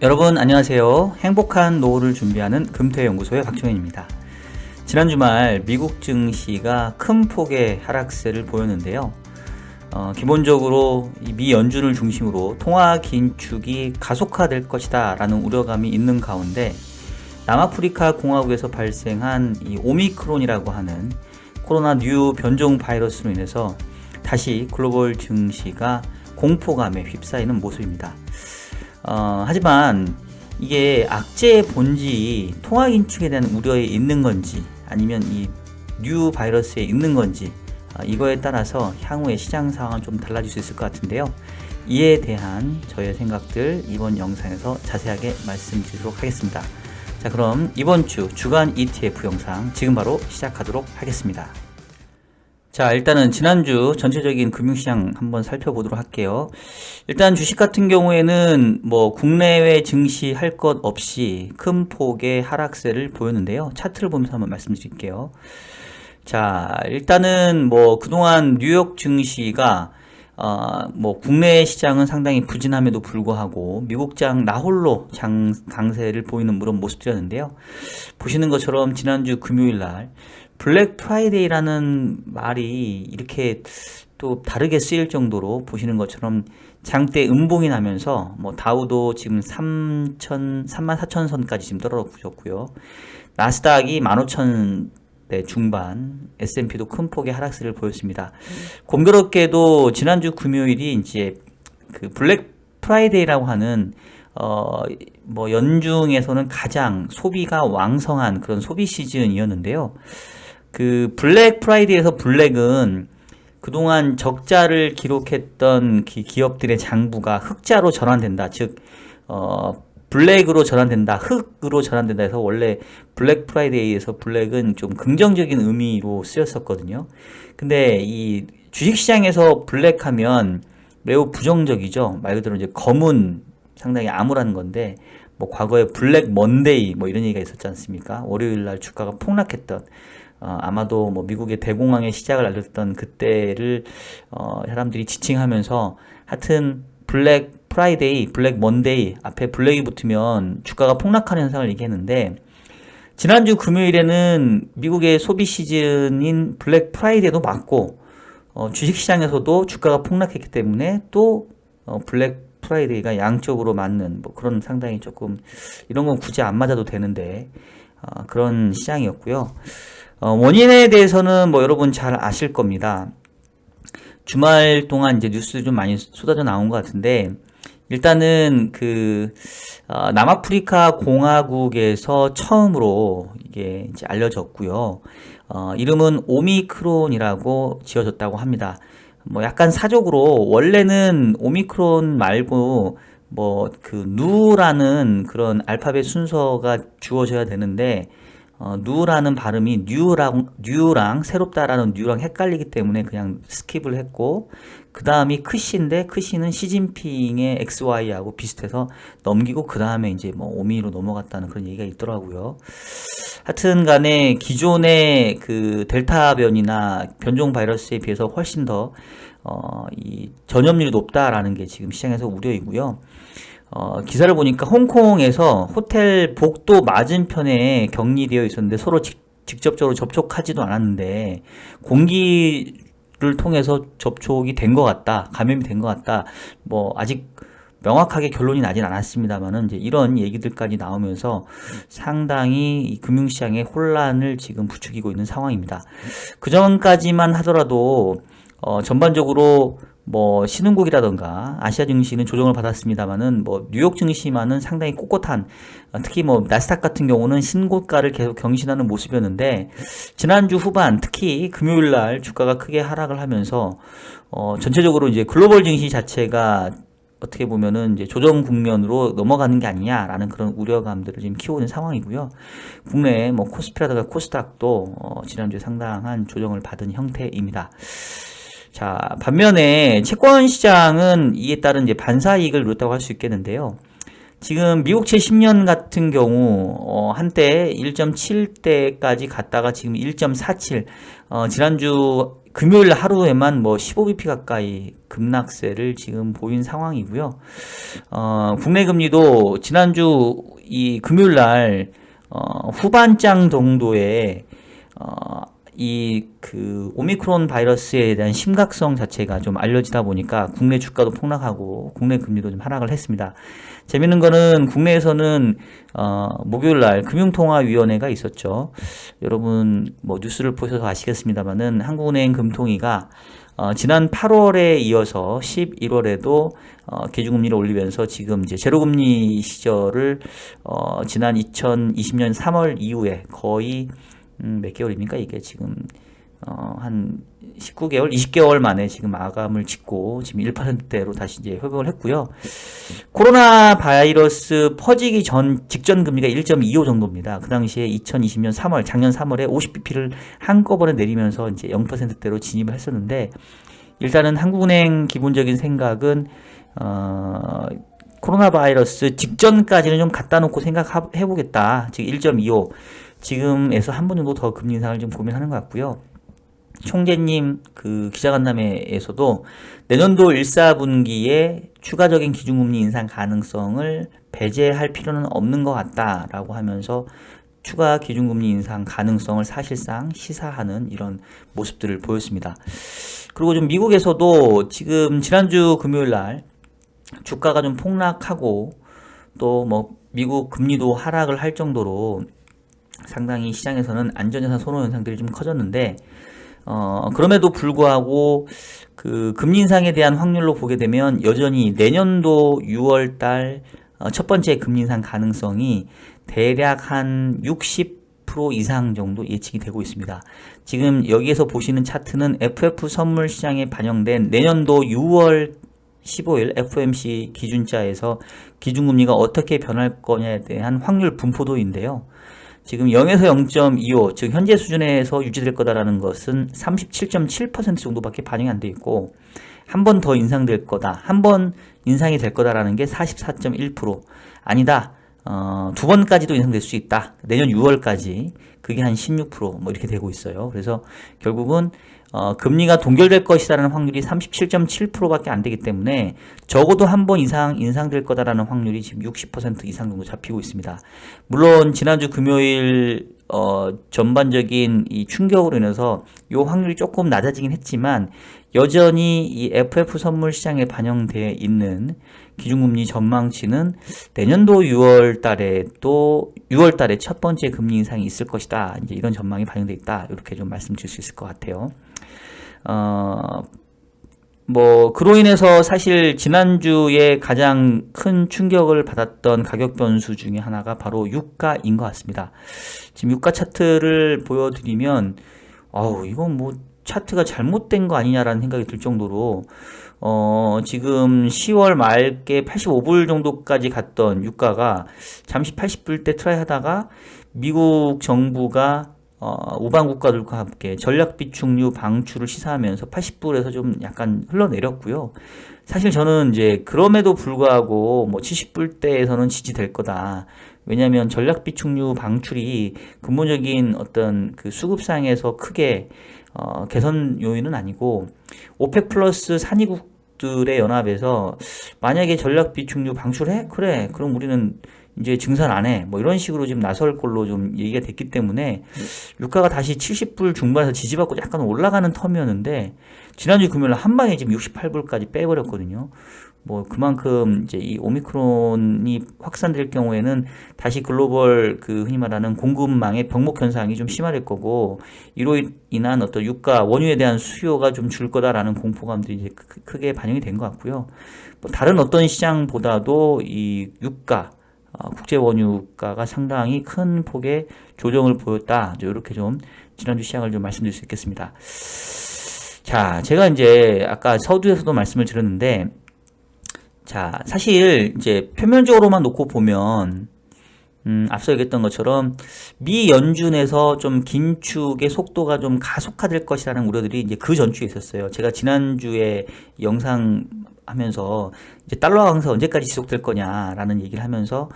여러분 안녕하세요. 행복한 노후를 준비하는 금태연구소의 박종현입니다. 지난 주말 미국 증시가 큰 폭의 하락세를 보였는데요. 기본적으로 미 연준을 중심으로 통화 긴축이 가속화될 것이다 라는 우려감이 있는 가운데 남아프리카 공화국에서 발생한 이 오미크론이라고 하는 코로나 뉴 변종 바이러스로 인해서 다시 글로벌 증시가 공포감에 휩싸이는 모습입니다. 하지만 이게 악재의 본질이 통화 긴축에 대한 우려에 있는 건지 아니면 이 뉴 바이러스에 있는 건지 이거에 따라서 향후의 시장 상황은 좀 달라질 수 있을 것 같은데요. 이에 대한 저의 생각들 이번 영상에서 자세하게 말씀드리도록 하겠습니다. 자, 그럼 이번 주 주간 ETF 영상 지금 바로 시작하도록 하겠습니다. 자, 일단은 지난주 전체적인 금융시장 한번 살펴보도록 할게요. 일단 주식 같은 경우에는 뭐 국내외 증시 할 것 없이 큰 폭의 하락세를 보였는데요. 차트를 보면서 한번 말씀드릴게요. 자, 일단은 뭐 그동안 뉴욕 증시가 뭐 국내 시장은 상당히 부진함에도 불구하고 미국장 나홀로 강세를 보이는 그런 모습들이었는데요. 보시는 것처럼 지난주 금요일 날 블랙 프라이데이라는 말이 이렇게 또 다르게 쓰일 정도로 보시는 것처럼 장대 음봉이 나면서 뭐 다우도 지금 34,000선까지 지금 떨어졌고요. 나스닥이 15,000대 중반, S&P도 큰 폭의 하락세를 보였습니다. 공교롭게도 지난주 금요일이 이제 그 블랙 프라이데이라고 하는 뭐 연중에서는 가장 소비가 왕성한 그런 소비 시즌이었는데요. 그 블랙 프라이데이에서 블랙은 그동안 적자를 기록했던 기업들의 장부가 흑자로 전환된다. 즉, 블랙으로 전환된다. 흑으로 전환된다 해서 원래 블랙 프라이데이에서 블랙은 좀 긍정적인 의미로 쓰였었거든요. 근데 이 주식시장에서 블랙 하면 매우 부정적이죠. 말 그대로 이제 검은 상당히 암울한 건데, 뭐 과거에 블랙 먼데이 뭐 이런 얘기가 있었지 않습니까? 월요일 날 주가가 폭락했던, 아마도 뭐 미국의 대공황의 시작을 알렸던 그때를 사람들이 지칭하면서 하여튼 블랙 프라이데이, 블랙 먼데이 앞에 블랙이 붙으면 주가가 폭락하는 현상을 얘기했는데 지난주 금요일에는 미국의 소비 시즌인 블랙 프라이데이도 맞고 주식시장에서도 주가가 폭락했기 때문에 또 블랙 프라이데이가 양쪽으로 맞는 뭐 그런 상당히 조금 이런 건 굳이 안 맞아도 되는데 그런 시장이었고요. 원인에 대해서는 뭐 여러분 잘 아실 겁니다. 주말 동안 이제 뉴스 좀 많이 쏟아져 나온 것 같은데 일단은 그 남아프리카 공화국에서 처음으로 이게 이제 알려졌고요. 이름은 오미크론이라고 지어졌다고 합니다. 뭐 약간 사족으로 원래는 오미크론 말고 뭐 그 누라는 그런 알파벳 순서가 주어져야 되는데 누라는 발음이 뉴랑 새롭다라는 뉴랑 헷갈리기 때문에 그냥 스킵을 했고 그 다음이 크시인데 크시는 시진핑의 XY하고 비슷해서 넘기고 그 다음에 이제 뭐 오미로 넘어갔다는 그런 얘기가 있더라고요. 하여튼 간에 기존의 그 델타 변이나 변종 바이러스에 비해서 훨씬 더 이 전염률이 높다라는 게 지금 시장에서 우려이고요. 기사를 보니까 홍콩에서 호텔 복도 맞은편에 격리되어 있었는데 서로 직접적으로 접촉하지도 않았는데 공기를 통해서 접촉이 된 것 같다, 감염이 된 것 같다. 뭐 아직 명확하게 결론이 나진 않았습니다만은 이제 이런 얘기들까지 나오면서 상당히 이 금융시장의 혼란을 지금 부추기고 있는 상황입니다. 그 전까지만 하더라도 전반적으로 뭐 신흥국이라던가 아시아 증시는 조정을 받았습니다만은 뭐 뉴욕 증시만은 상당히 꼿꼿한 특히 뭐 나스닥 같은 경우는 신고가를 계속 경신하는 모습이었는데 지난주 후반 특히 금요일 날 주가가 크게 하락을 하면서 전체적으로 이제 글로벌 증시 자체가 어떻게 보면은 이제 조정 국면으로 넘어가는 게 아니냐라는 그런 우려감들을 지금 키우는 상황이고요. 국내 뭐 코스피라든가 코스닥도 지난주에 상당한 조정을 받은 형태입니다. 자, 반면에 채권 시장은 이에 따른 이제 반사 이익을 누렸다고 할 수 있겠는데요. 지금 미국채 10년 같은 경우 한때 1.7대까지 갔다가 지금 1.47 지난주 금요일 하루에만 뭐 15bp 가까이 급락세를 지금 보인 상황이고요. 국내 금리도 지난주 이 금요일 날 후반장 정도의 이 그 오미크론 바이러스에 대한 심각성 자체가 좀 알려지다 보니까 국내 주가도 폭락하고 국내 금리도 좀 하락을 했습니다. 재밌는 거는 국내에서는 목요일 날 금융통화위원회가 있었죠. 여러분 뭐 뉴스를 보셔서 아시겠습니다만은 한국은행 금통위가 지난 8월에 이어서 11월에도 기준금리를 올리면서 지금 이제 제로금리 시절을 지난 2020년 3월 이후에 거의 몇 개월입니까? 이게 지금 한 19개월, 20개월 만에 지금 마감을 짓고 지금 1%대로 다시 이제 회복을 했고요. 코로나 바이러스 퍼지기 직전 금리가 1.25 정도입니다. 그 당시에 2020년 3월, 작년 3월에 50bp를 한꺼번에 내리면서 이제 0%대로 진입을 했었는데, 일단은 한국은행 기본적인 생각은 코로나 바이러스 직전까지는 좀 갖다 놓고 생각해 보겠다. 즉 1.25. 지금에서 한 번 정도 더 금리 인상을 좀 고민하는 것 같고요. 총재님 그 기자간담회에서도 내년도 1, 4분기에 추가적인 기준금리 인상 가능성을 배제할 필요는 없는 것 같다라고 하면서 추가 기준금리 인상 가능성을 사실상 시사하는 이런 모습들을 보였습니다. 그리고 좀 미국에서도 지금 지난주 금요일 날 주가가 좀 폭락하고 또 뭐 미국 금리도 하락을 할 정도로 상당히 시장에서는 안전자산 선호 현상들이 좀 커졌는데, 그럼에도 불구하고 그 금리 인상에 대한 확률로 보게 되면 여전히 내년도 6월 달 첫 번째 금리 인상 가능성이 대략 한 60% 이상 정도 예측이 되고 있습니다. 지금 여기에서 보시는 차트는 FF 선물 시장에 반영된 내년도 6월 15일 FOMC 기준자에서 기준금리가 어떻게 변할 거냐에 대한 확률 분포도인데요. 지금 0에서 0.25, 즉 현재 수준에서 유지될 거다라는 것은 37.7% 정도밖에 반영이 안 돼 있고, 한 번 더 인상될 거다, 한 번 인상이 될 거다라는 게 44.1%, 아니다, 두 번까지도 인상될 수 있다, 내년 6월까지, 그게 한 16%, 뭐 이렇게 되고 있어요. 그래서 결국은 금리가 동결될 것이라는 확률이 37.7%밖에 안 되기 때문에 적어도 한 번 이상 인상될 거다라는 확률이 지금 60% 이상 정도 잡히고 있습니다. 물론 지난주 금요일 전반적인 이 충격으로 인해서 이 확률이 조금 낮아지긴 했지만 여전히 이 FF 선물 시장에 반영되어 있는 기준금리 전망치는 내년도 6월 달에 첫 번째 금리 인상이 있을 것이다. 이제 이런 전망이 반영되어 있다. 이렇게 좀 말씀드릴 수 있을 것 같아요. 뭐 그로 인해서 사실 지난주에 가장 큰 충격을 받았던 가격 변수 중에 하나가 바로 유가인 것 같습니다. 지금 유가 차트를 보여드리면 이건 뭐 차트가 잘못된 거 아니냐라는 생각이 들 정도로 지금 10월 말께 85불 정도까지 갔던 유가가 잠시 80불대 트라이 하다가 미국 정부가 우방 국가들과 함께 전략 비축류 방출을 시사하면서 80불에서 좀 약간 흘러내렸고요. 사실 저는 이제 그럼에도 불구하고 뭐 70불대에서는 지지될 거다. 왜냐하면 전략 비축류 방출이 근본적인 어떤 그 수급상에서 크게 개선 요인은 아니고, 오펙 플러스 산유국들의 연합에서 만약에 전략 비축류 방출해? 그래, 그럼 우리는 이제 증산 안 해. 뭐 이런 식으로 지금 나설 걸로 좀 얘기가 됐기 때문에 유가가 다시 70불 중반에서 지지받고 약간 올라가는 텀이었는데 지난주 금요일 한 방에 지금 68불까지 빼버렸거든요. 뭐 그만큼 이제 이 오미크론이 확산될 경우에는 다시 글로벌 그 흔히 말하는 공급망의 병목 현상이 좀 심화될 거고, 이로 인한 어떤 유가 원유에 대한 수요가 좀 줄 거다라는 공포감들이 이제 크게 반영이 된 것 같고요. 뭐 다른 어떤 시장보다도 이 유가 국제 원유가가 상당히 큰 폭의 조정을 보였다. 이렇게 좀 지난주 시장을 좀 말씀드릴 수 있겠습니다. 자, 제가 이제 아까 서두에서도 말씀을 드렸는데, 자, 사실 이제 표면적으로만 놓고 보면 앞서 얘기했던 것처럼 미 연준에서 좀 긴축의 속도가 좀 가속화될 것이라는 우려들이 이제 그 전주에 있었어요. 제가 지난주에 영상 하면서 이제 달러 강세 언제까지 지속될 거냐라는 얘기를 하면서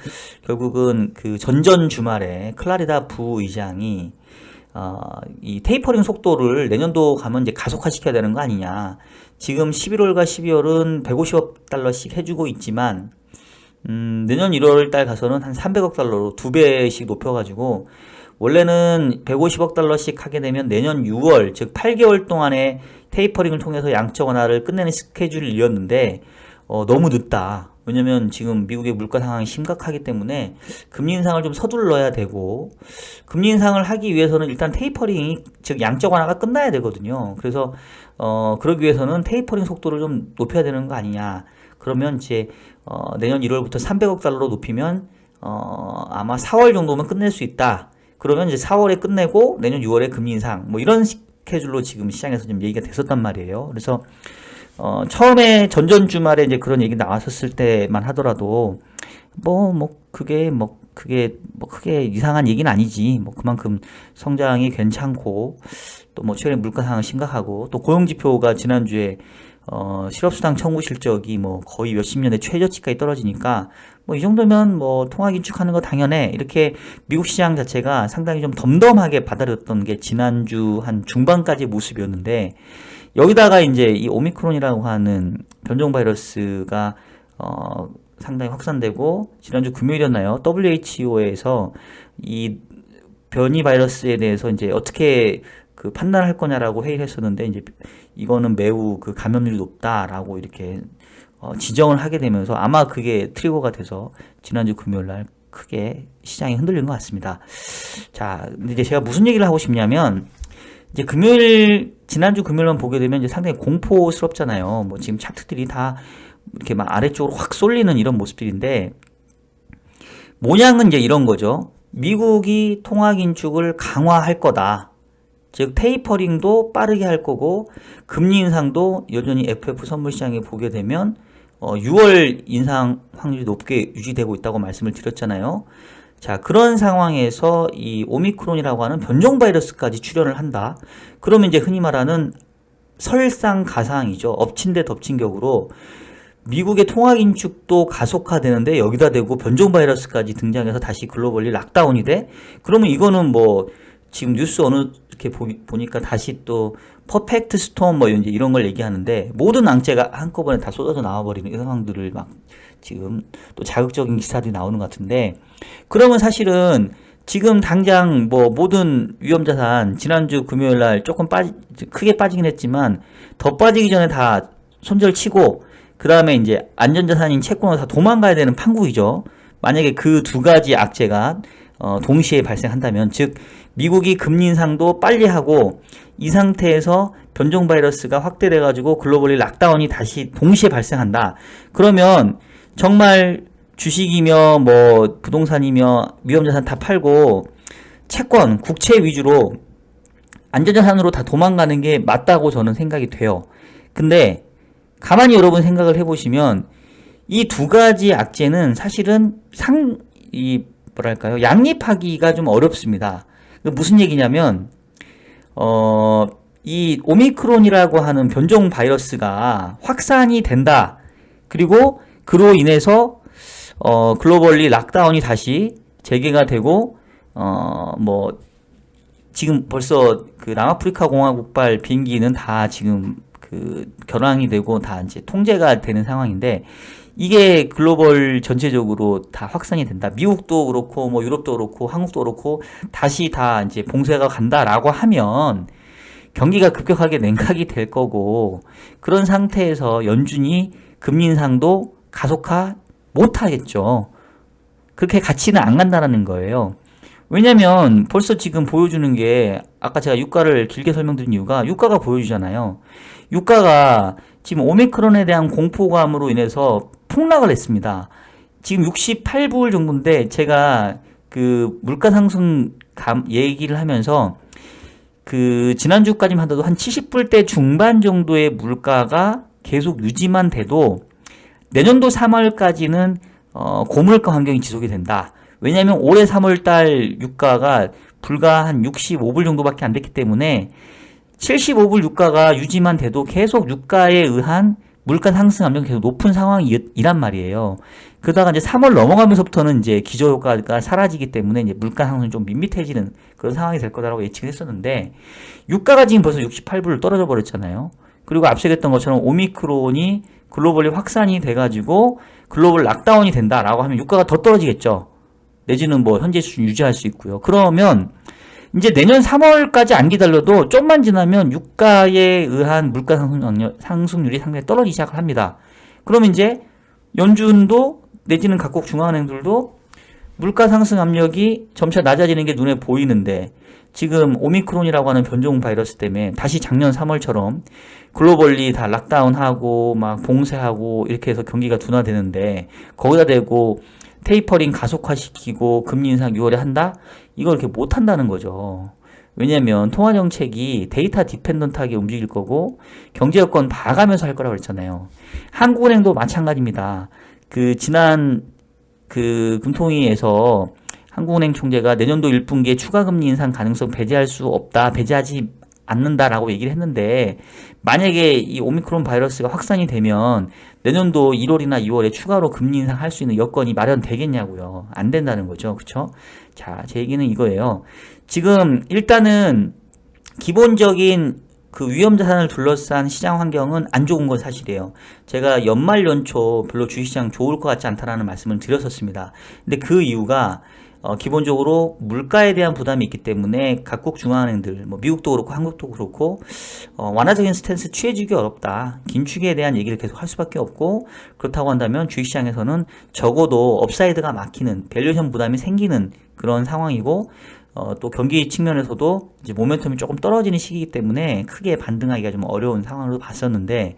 결국은 그 전전 주말에 클라리다 부의장이 이 테이퍼링 속도를 내년도 가면 이제 가속화시켜야 되는 거 아니냐. 지금 11월과 12월은 150억 달러씩 해주고 있지만, 내년 1월 달 가서는 한 300억 달러로 2배씩 높여가지고, 원래는 150억 달러씩 하게 되면 내년 6월, 즉 8개월 동안에 테이퍼링을 통해서 양적 완화를 끝내는 스케줄이었는데, 너무 늦다. 왜냐면 지금 미국의 물가 상황이 심각하기 때문에 금리 인상을 좀 서둘러야 되고, 금리 인상을 하기 위해서는 일단 테이퍼링이, 즉 양적 완화가 끝나야 되거든요. 그래서 그러기 위해서는 테이퍼링 속도를 좀 높여야 되는 거 아니냐. 그러면 이제 내년 1월부터 300억 달러로 높이면 아마 4월 정도면 끝낼 수 있다. 그러면 이제 4월에 끝내고 내년 6월에 금리 인상, 뭐 이런 스케줄로 지금 시장에서 좀 얘기가 됐었단 말이에요. 그래서 처음에 전전 주말에 이제 그런 얘기 나왔었을 때만 하더라도 그게 크게 이상한 얘기는 아니지. 뭐 그만큼 성장이 괜찮고, 또 뭐 최근에 물가 상황 심각하고, 또 고용 지표가 지난주에 실업수당 청구 실적이 뭐 거의 몇십 년의 최저치까지 떨어지니까 뭐 이 정도면 뭐 통화 긴축하는 거 당연해. 이렇게 미국 시장 자체가 상당히 좀 덤덤하게 받아들였던 게 지난주 한 중반까지의 모습이었는데, 여기다가 이제 이 오미크론이라고 하는 변종 바이러스가 상당히 확산되고, 지난주 금요일이었나요? WHO에서 이 변이 바이러스에 대해서 이제 어떻게 그 판단할 거냐라고 회의를 했었는데, 이제 이거는 매우 그 감염률이 높다라고 이렇게 지정을 하게 되면서 아마 그게 트리거가 돼서 지난주 금요일 날 크게 시장이 흔들린 것 같습니다. 자, 근데 이제 제가 무슨 얘기를 하고 싶냐면, 이제 지난주 금요일만 보게 되면 이제 상당히 공포스럽잖아요. 뭐 지금 차트들이 다 이렇게 막 아래쪽으로 확 쏠리는 이런 모습들인데, 모양은 이제 이런 거죠. 미국이 통화 긴축을 강화할 거다. 즉 테이퍼링도 빠르게 할 거고, 금리 인상도 여전히 FF 선물 시장에 보게 되면 6월 인상 확률이 높게 유지되고 있다고 말씀을 드렸잖아요. 자, 그런 상황에서 이 오미크론이라고 하는 변종 바이러스까지 출현을 한다. 그러면 이제 흔히 말하는 설상가상이죠. 엎친 데 덮친 격으로 미국의 통화 긴축도 가속화되는데 여기다 대고 변종 바이러스까지 등장해서 다시 글로벌리 락다운이 돼? 그러면 이거는 뭐 지금 뉴스 어느 이렇게 보니까 다시 또 퍼펙트 스톰 뭐 이제 이런 걸 얘기하는데, 모든 악재가 한꺼번에 다 쏟아져 나와버리는 이 상황들을 막 지금 또 자극적인 기사들이 나오는 것 같은데, 그러면 사실은 지금 당장 뭐 모든 위험자산 지난주 금요일 날 조금 크게 빠지긴 했지만 더 빠지기 전에 다 손절치고, 그 다음에 이제 안전자산인 채권으로 다 도망가야 되는 판국이죠. 만약에 그 두 가지 악재가 동시에 발생한다면, 즉 미국이 금리 인상도 빨리 하고 이 상태에서 변종 바이러스가 확대돼 가지고 글로벌리 락다운이 다시 동시에 발생한다. 그러면 정말 주식이며 뭐 부동산이며 위험자산 다 팔고 채권, 국채 위주로 안전자산으로 다 도망가는 게 맞다고 저는 생각이 돼요. 근데 가만히 여러분 생각을 해보시면 이 두 가지 악재는 사실은 양립하기가 좀 어렵습니다. 무슨 얘기냐면, 이 오미크론이라고 하는 변종 바이러스가 확산이 된다. 그리고 그로 인해서 글로벌리 락다운이 다시 재개가 되고, 지금 벌써 그 남아프리카 공화국발 비행기는 다 지금 그 결항이 되고 다 이제 통제가 되는 상황인데, 이게 글로벌 전체적으로 다 확산이 된다. 미국도 그렇고 뭐 유럽도 그렇고 한국도 그렇고 다시 다 이제 봉쇄가 간다라고 하면 경기가 급격하게 냉각이 될 거고, 그런 상태에서 연준이 금리 인상도 가속화 못 하겠죠. 그렇게 같이는 안 간다라는 거예요. 왜냐면 벌써 지금 보여주는 게, 아까 제가 유가를 길게 설명드린 이유가 유가가 보여주잖아요. 유가가 지금 오미크론에 대한 공포감으로 인해서 폭락을 했습니다. 지금 68불 정도인데, 제가 그 물가 상승 얘기를 하면서 그 지난주까지만 하더라도 한 70불대 중반 정도의 물가가 계속 유지만 돼도 내년도 3월까지는 고물가 환경이 지속이 된다. 왜냐하면 올해 3월달 유가가 불과 한 65불 정도밖에 안 됐기 때문에 75불 유가가 유지만 돼도 계속 유가에 의한 물가 상승 압력이 계속 높은 상황이란 말이에요. 그러다가 이제 3월 넘어가면서부터는 이제 기저효과가 사라지기 때문에 이제 물가 상승이 좀 밋밋해지는 그런 상황이 될 거다라고 예측을 했었는데, 유가가 지금 벌써 68불을 떨어져 버렸잖아요. 그리고 앞서 얘기했던 것처럼 오미크론이 글로벌리 확산이 돼가지고 글로벌 락다운이 된다라고 하면 유가가 더 떨어지겠죠. 내지는 뭐 현재 수준 유지할 수 있고요. 그러면 이제 내년 3월까지 안 기다려도 좀만 지나면 유가에 의한 물가 상승률이 상당히 떨어지기 시작을 합니다. 그러면 이제 연준도 내지는 각국 중앙은행들도 물가 상승 압력이 점차 낮아지는 게 눈에 보이는데, 지금 오미크론이라고 하는 변종 바이러스 때문에 다시 작년 3월처럼 글로벌리 다 락다운하고 막 봉쇄하고 이렇게 해서 경기가 둔화되는데, 거기다 대고 테이퍼링 가속화시키고 금리 인상 6월에 한다? 이걸 이렇게 못 한다는 거죠. 왜냐면 통화정책이 데이터 디펜던트하게 움직일 거고 경제 여건 봐가면서 할 거라고 그랬잖아요. 한국은행도 마찬가지입니다. 지난 금통위에서 한국은행 총재가 내년도 1분기에 추가 금리 인상 가능성 배제할 수 없다, 배제하지 않는다라고 얘기를 했는데, 만약에 이 오미크론 바이러스가 확산이 되면 내년도 1월이나 2월에 추가로 금리 인상할 수 있는 여건이 마련되겠냐고요. 안 된다는 거죠. 그렇죠? 자, 제 얘기는 이거예요. 지금 일단은 기본적인 위험 자산을 둘러싼 시장 환경은 안 좋은 건 사실이에요. 제가 연말 연초 별로 주식시장 좋을 것 같지 않다라는 말씀을 드렸었습니다. 근데 그 이유가 기본적으로 물가에 대한 부담이 있기 때문에 각국 중앙은행들, 뭐 미국도 그렇고 한국도 그렇고 완화적인 스탠스 취해주기 어렵다. 긴축에 대한 얘기를 계속 할 수밖에 없고, 그렇다고 한다면 주식시장에서는 적어도 업사이드가 막히는 밸류에이션 부담이 생기는 그런 상황이고, 또 경기 측면에서도 이제 모멘텀이 조금 떨어지는 시기이기 때문에 크게 반등하기가 좀 어려운 상황으로 봤었는데,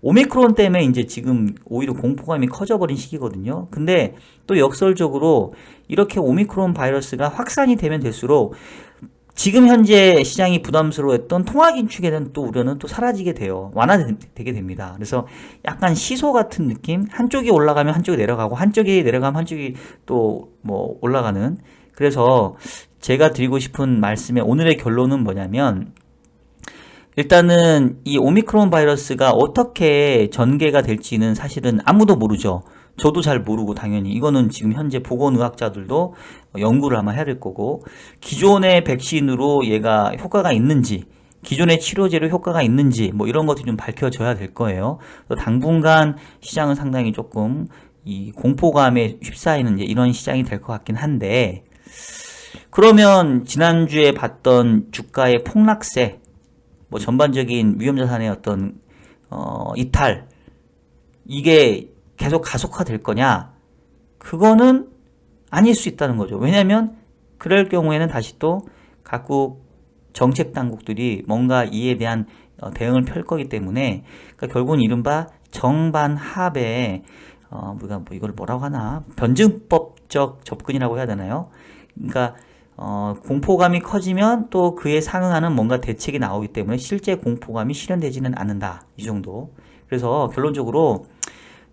오미크론 때문에 이제 지금 오히려 공포감이 커져버린 시기거든요. 근데 또 역설적으로 이렇게 오미크론 바이러스가 확산이 되면 될수록 지금 현재 시장이 부담스러워했던 통화 긴축에 대한 또 우려는 또 사라지게 돼요. 완화되게 됩니다. 그래서 약간 시소 같은 느낌? 한쪽이 올라가면 한쪽이 내려가고, 한쪽이 내려가면 한쪽이 또 뭐 올라가는. 그래서 제가 드리고 싶은 말씀의 오늘의 결론은 뭐냐면, 일단은 이 오미크론 바이러스가 어떻게 전개가 될지는 사실은 아무도 모르죠. 저도 잘 모르고, 당연히 이거는 지금 현재 보건의학자들도 연구를 아마 해야 될 거고, 기존의 백신으로 얘가 효과가 있는지, 기존의 치료제로 효과가 있는지, 뭐 이런 것들이 좀 밝혀져야 될 거예요. 당분간 시장은 상당히 조금 이 공포감에 휩싸이는 이제 이런 시장이 될 것 같긴 한데, 그러면 지난주에 봤던 주가의 폭락세, 뭐 전반적인 위험자산의 어떤 이탈, 이게 계속 가속화될 거냐? 그거는 아닐 수 있다는 거죠. 왜냐하면 그럴 경우에는 다시 또 각국 정책 당국들이 뭔가 이에 대한 대응을 펼 거기 때문에, 그러니까 결국은 이른바 정반합의 우리가 뭐 이걸 뭐라고 하나, 변증법적 접근이라고 해야 되나요? 그러니까 공포감이 커지면 또 그에 상응하는 뭔가 대책이 나오기 때문에 실제 공포감이 실현되지는 않는다, 이 정도. 그래서 결론적으로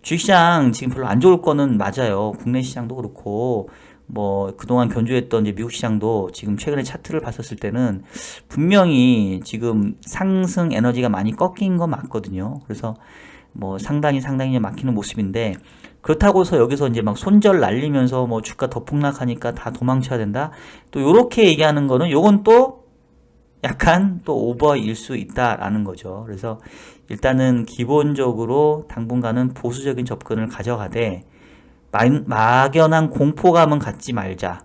주식시장 지금 별로 안 좋을 거는 맞아요. 국내 시장도 그렇고, 뭐 그동안 견조했던 이제 미국 시장도 지금 최근에 차트를 봤었을 때는 분명히 지금 상승 에너지가 많이 꺾인 거 맞거든요. 그래서 뭐 상당히 막히는 모습인데, 그렇다고 해서 여기서 이제 막 손절 날리면서 뭐 주가 더 폭락하니까 다 도망쳐야 된다, 또 요렇게 얘기하는 거는 요건 또 약간 또 오버일 수 있다라는 거죠. 그래서 일단은 기본적으로 당분간은 보수적인 접근을 가져가되, 막연한 공포감은 갖지 말자.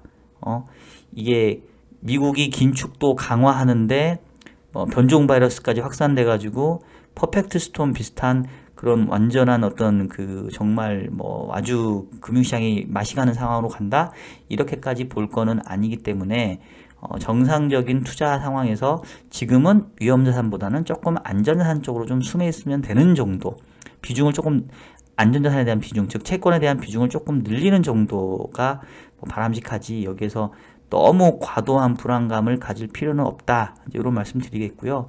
이게 미국이 긴축도 강화하는데 변종 바이러스까지 확산돼가지고 퍼펙트 스톰 비슷한 그런 완전한 어떤 정말 뭐 아주 금융시장이 맛이 가는 상황으로 간다, 이렇게까지 볼 거는 아니기 때문에 정상적인 투자 상황에서 지금은 위험자산보다는 조금 안전자산 쪽으로 좀 숨어 있으면 되는 정도, 비중을 조금, 안전자산에 대한 비중, 즉 채권에 대한 비중을 조금 늘리는 정도가 바람직하지, 여기에서 너무 과도한 불안감을 가질 필요는 없다, 이런 말씀 드리겠고요.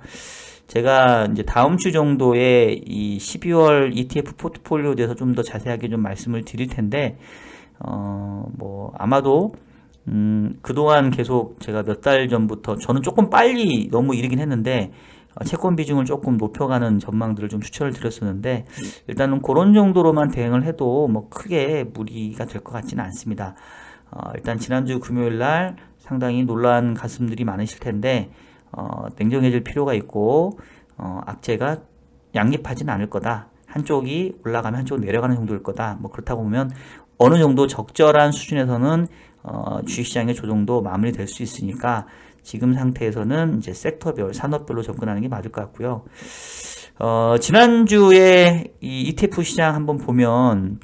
제가 이제 다음 주 정도에 이 12월 ETF 포트폴리오에 대해서 좀 더 자세하게 좀 말씀을 드릴 텐데, 뭐 아마도 그동안 계속 제가 몇 달 전부터, 저는 조금 빨리 너무 이르긴 했는데 채권 비중을 조금 높여가는 전망들을 좀 추천을 드렸었는데 일단은 그런 정도로만 대응을 해도 뭐 크게 무리가 될 것 같지는 않습니다. 일단 지난주 금요일 날 상당히 놀란 가슴들이 많으실 텐데 냉정해질 필요가 있고 악재가 양립하지는 않을 거다. 한쪽이 올라가면 한쪽은 내려가는 정도일 거다. 뭐 그렇다고 보면 어느 정도 적절한 수준에서는 주식시장의 조정도 마무리될 수 있으니까 지금 상태에서는 이제 섹터별, 산업별로 접근하는 게 맞을 것 같고요. 지난주에 이 ETF 시장 한번 보면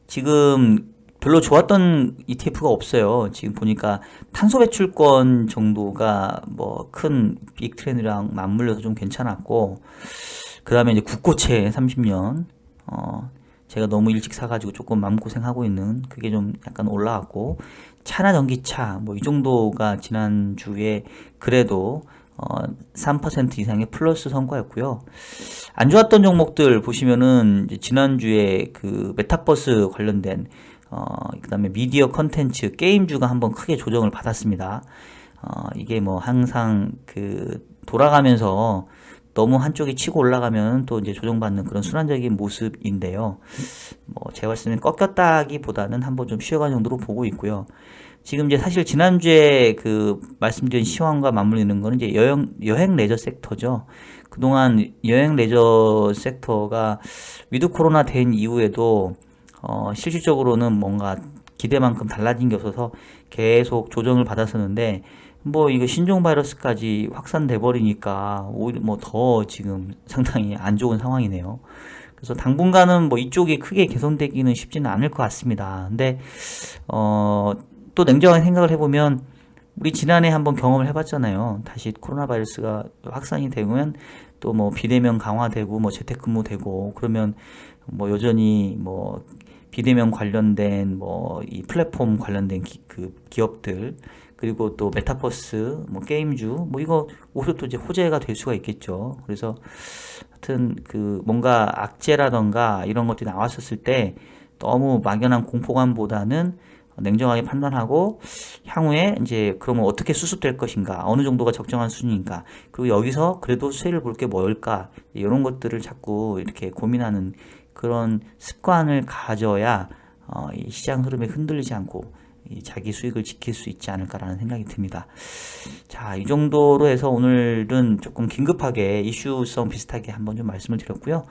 지금 별로 좋았던 ETF가 없어요. 지금 보니까 탄소 배출권 정도가 뭐 큰 빅 트렌드랑 맞물려서 좀 괜찮았고, 그 다음에 이제 국고채 30년, 제가 너무 일찍 사가지고 조금 마음고생하고 있는 그게 좀 약간 올라왔고, 차나 전기차 뭐 이 정도가 지난주에 그래도 3% 이상의 플러스 성과였고요. 안 좋았던 종목들 보시면은 이제 지난주에 그 메타버스 관련된 그다음에 미디어 컨텐츠 게임주가 한번 크게 조정을 받았습니다. 이게 뭐 항상 그 돌아가면서 너무 한쪽이 치고 올라가면 또 이제 조정받는 그런 순환적인 모습인데요. 뭐 제가 봤을 때는 꺾였다기보다는 한번 좀 쉬어가는 정도로 보고 있고요. 지금 이제 사실 지난주에 그 말씀드린 시황과 맞물리는 거는 이제 여행 레저 섹터죠. 그동안 여행 레저 섹터가 위드 코로나 된 이후에도 실질적으로는 뭔가 기대만큼 달라진 게 없어서 계속 조정을 받았었는데 뭐 이거 신종 바이러스까지 확산돼 버리니까 오히려 뭐 더 지금 상당히 안 좋은 상황이네요. 그래서 당분간은 뭐 이쪽이 크게 개선되기는 쉽지는 않을 것 같습니다. 근데 또 냉정하게 생각을 해보면 우리 지난해 한번 경험을 해봤잖아요. 다시 코로나 바이러스가 확산이 되면 또 뭐 비대면 강화되고 뭐 재택근무되고 그러면 뭐 여전히 뭐 비대면 관련된 뭐 이 플랫폼 관련된 그 기업들 그리고 또 메타버스 뭐 게임주 뭐 이거 오히려 또 이제 호재가 될 수가 있겠죠. 그래서 하여튼 그 뭔가 악재라던가 이런 것들이 나왔었을 때 너무 막연한 공포감보다는 냉정하게 판단하고 향후에 이제 그러면 어떻게 수습될 것인가 어느 정도가 적정한 수준인가 그리고 여기서 그래도 수혜를 볼 게 뭘까 이런 것들을 자꾸 이렇게 고민하는 그런 습관을 가져야 이 시장 흐름에 흔들리지 않고 이 자기 수익을 지킬 수 있지 않을까라는 생각이 듭니다. 자, 이 정도로 해서 오늘은 조금 긴급하게 이슈성 비슷하게 한번 좀 말씀을 드렸고요.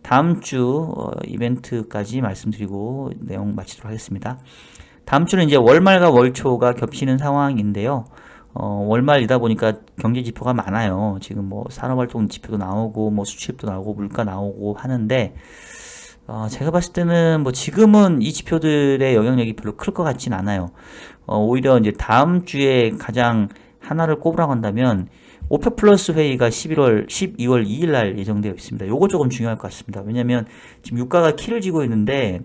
다음 주 이벤트까지 말씀드리고 내용 마치도록 하겠습니다. 다음 주는 이제 월말과 월초가 겹치는 상황인데요. 월말이다 보니까 경제 지표가 많아요. 지금 뭐 산업활동 지표도 나오고 뭐 수출입도 나오고 물가 나오고 하는데 제가 봤을 때는 뭐 지금은 이 지표들의 영향력이 별로 클 것 같진 않아요. 오히려 이제 다음 주에 가장 하나를 꼽으라고 한다면 오펙 플러스 회의가 12월 2일 날 예정되어 있습니다. 요거 조금 중요할 것 같습니다. 왜냐면 지금 유가가 키를 쥐고 있는데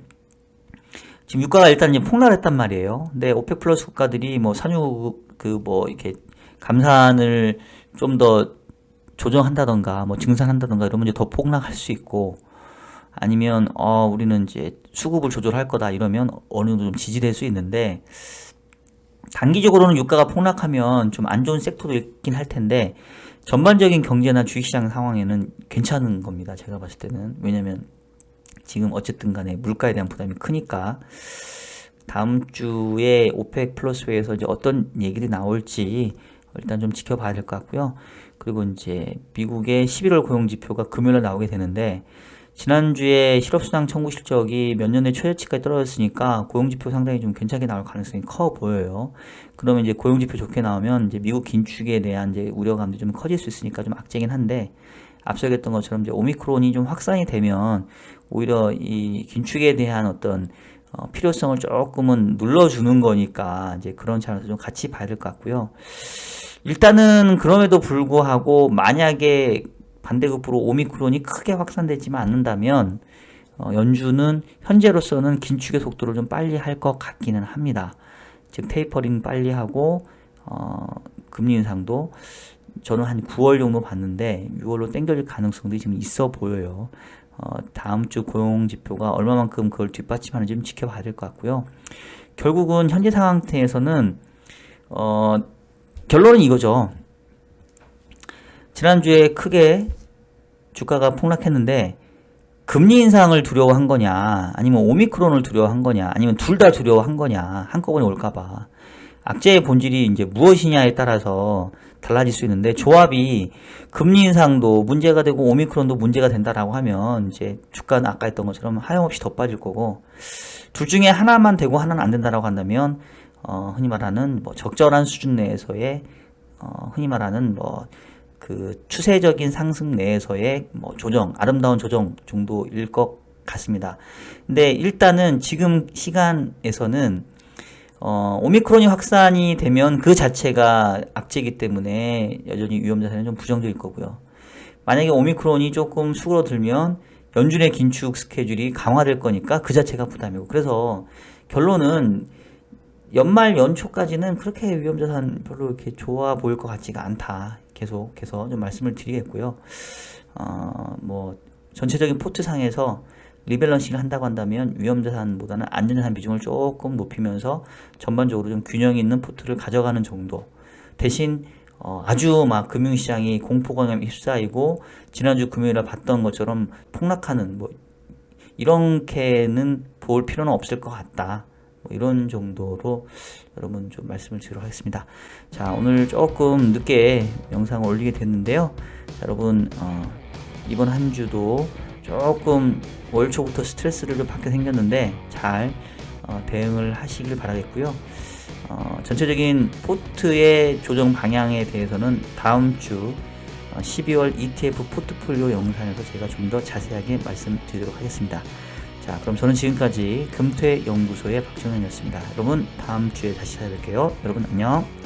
지금 유가가 일단 이제 폭락했단 말이에요. 근데 오펙 플러스 국가들이 뭐 산유 그 뭐 이렇게 감산을 좀 더 조정한다던가 뭐 증산한다던가 이러면 이제 더 폭락할 수 있고 아니면 우리는 이제 수급을 조절할 거다 이러면 어느 정도 좀 지지될 수 있는데 단기적으로는 유가가 폭락하면 좀 안 좋은 섹터도 있긴 할 텐데 전반적인 경제나 주식시장 상황에는 괜찮은 겁니다. 제가 봤을 때는 왜냐면 지금 어쨌든 간에 물가에 대한 부담이 크니까 다음 주에 오펙 플러스 회에서 이제 어떤 얘기들이 나올지 일단 좀 지켜봐야 될 것 같고요. 그리고 이제 미국의 11월 고용 지표가 금요일에 나오게 되는데 지난주에 실업수당 청구 실적이 몇 년의 최저치까지 떨어졌으니까 고용지표 상당히 좀 괜찮게 나올 가능성이 커 보여요. 그러면 이제 고용지표 좋게 나오면 이제 미국 긴축에 대한 이제 우려감도 좀 커질 수 있으니까 좀 악재긴 한데 앞서 얘기했던 것처럼 이제 오미크론이 좀 확산이 되면 오히려 이 긴축에 대한 어떤 필요성을 조금은 눌러주는 거니까 이제 그런 차원에서 좀 같이 봐야 될 것 같고요. 일단은 그럼에도 불구하고 만약에 반대급부로 오미크론이 크게 확산되지만 않는다면 연준은 현재로서는 긴축의 속도를 좀 빨리 할 것 같기는 합니다. 즉 테이퍼링 빨리 하고 금리 인상도 저는 한 9월 정도 봤는데 6월로 땡겨질 가능성도 지금 있어 보여요. 다음 주 고용 지표가 얼마만큼 그걸 뒷받침하는지 좀 지켜봐야 될 것 같고요. 결국은 현재 상태에서는 결론은 이거죠. 지난주에 크게 주가가 폭락했는데 금리 인상을 두려워한 거냐, 아니면 오미크론을 두려워한 거냐, 아니면 둘 다 두려워한 거냐, 한꺼번에 올까봐. 악재의 본질이 이제 무엇이냐에 따라서 달라질 수 있는데, 조합이 금리 인상도 문제가 되고 오미크론도 문제가 된다라고 하면 이제 주가는 아까 했던 것처럼 하염없이 더 빠질 거고, 둘 중에 하나만 되고 하나는 안 된다라고 한다면 흔히 말하는 뭐 적절한 수준 내에서의 흔히 말하는 뭐 그 추세적인 상승 내에서의 뭐 조정, 아름다운 조정 정도일 것 같습니다. 근데 일단은 지금 시간에서는 오미크론이 확산이 되면 그 자체가 악재이기 때문에 여전히 위험자산은 좀 부정적일 거고요. 만약에 오미크론이 조금 수그러들면 연준의 긴축 스케줄이 강화될 거니까 그 자체가 부담이고, 그래서 결론은 연말 연초까지는 그렇게 위험자산 별로 이렇게 좋아 보일 것 같지가 않다. 계속해서 좀 말씀을 드리겠고요. 뭐 전체적인 포트상에서 리밸런싱을 한다고 한다면 위험자산보다는 안전자산 비중을 조금 높이면서 전반적으로 좀 균형 있는 포트를 가져가는 정도. 대신 아주 막 금융시장이 공포감에 휩싸이고 지난주 금요일에 봤던 것처럼 폭락하는 뭐 이렇게는 볼 필요는 없을 것 같다. 뭐 이런 정도로 여러분 좀 말씀을 드리도록 하겠습니다. 자, 오늘 조금 늦게 영상을 올리게 됐는데요. 자, 여러분 이번 한 주도 조금 월 초부터 스트레스를 좀 받게 생겼는데 잘 대응을 하시길 바라겠고요. 전체적인 포트의 조정 방향에 대해서는 다음 주 12월 ETF 포트폴리오 영상에서 제가 좀 더 자세하게 말씀드리도록 하겠습니다. 자, 그럼 저는 지금까지 금퇴연구소의 박정현이었습니다. 여러분 다음 주에 다시 찾아뵐게요. 여러분 안녕.